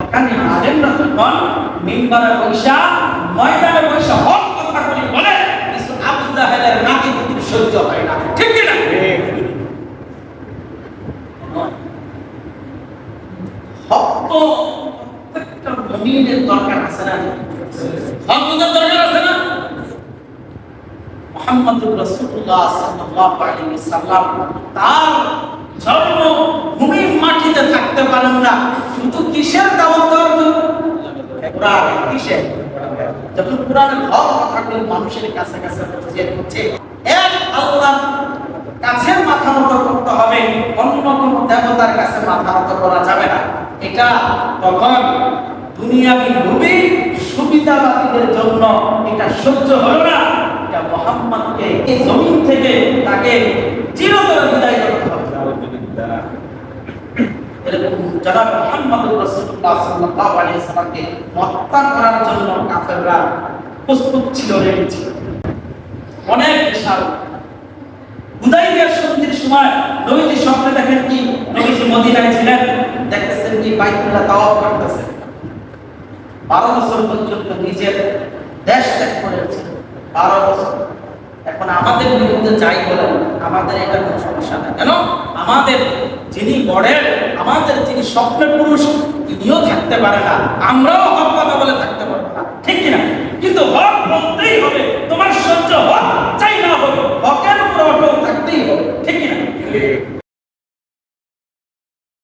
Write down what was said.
হকানি আলেমরা তখন মিম্বারে বৈশা ময়দানে বৈশা হক কথা বলে কিছু আবু জাহেলের নাকি বুদ্ধি সহ্য হয় না, ঠিক কি না? হক তো প্রত্যেকটা মুমিনের দরকার আছে না? হক বুঝার দরকার আছে না? মুহাম্মদুর রাসূলুল্লাহ সাল্লাল্লাহু আলাইহি ওয়াসাল্লাম তার জন্মভূমি মাটিতে থাকতে পারেন না, শুধু কিসের দাওয়াত দেওয়ার জন্য? কোরআন। কিসের? যখন কোরআনের হক কথাগুলো মানুষের কাছে কাছে পৌঁছে এক আল্লাহর কাছে মাথা নত করতে হবে, অন্য কোন দেবতার কাছে মাথা নত করা যাবে না। এটা তখন দুনিয়াবি নবী সুবিধাবাদীদের জন্য এটা সহ্য হলো না। এটা মুহাম্মদকে এই জমিন থেকে তাকে চিরতরে বিদায় করতে হবে। এরকম জনাব মুহাম্মদুর রাসূলুল্লাহ সাল্লাল্লাহু আলাইহি ওয়াসাল্লামকে হত্যা করার জন্য কাফেররা প্রস্তুত ছিল, রেডি ছিল। অনেক বিশাল হুদাইবিয়ার সন্ধির সময় নবীজি স্বপ্নে দেখেন কি নবীজি মদিনায় ছিলেন, দেখতেছেন কি বাইতুল্লাহ তাওয়াফ করতেছেন। 12 বছর পর্যন্ত নিজের দেশ ত্যাগ করেছেন, 12 বছর। এখন আমাদের বিরুদ্ধে যাই বলেন আমাদের এটা কোনো সমস্যা না, কেন? আমাদের যিনি মডেল, আমাদের যিনি স্বপ্নের পুরুষ, তিনিও থাকতে পারে না, আমরাও হক কথা বলে থাকতে পারবো না, ঠিক কিনা? কিন্তু হক বলতেই হবে, তোমার সহ্য হক চাই না হোক, হকের উপর অটল থাকতেই হবে, ঠিক কিনা?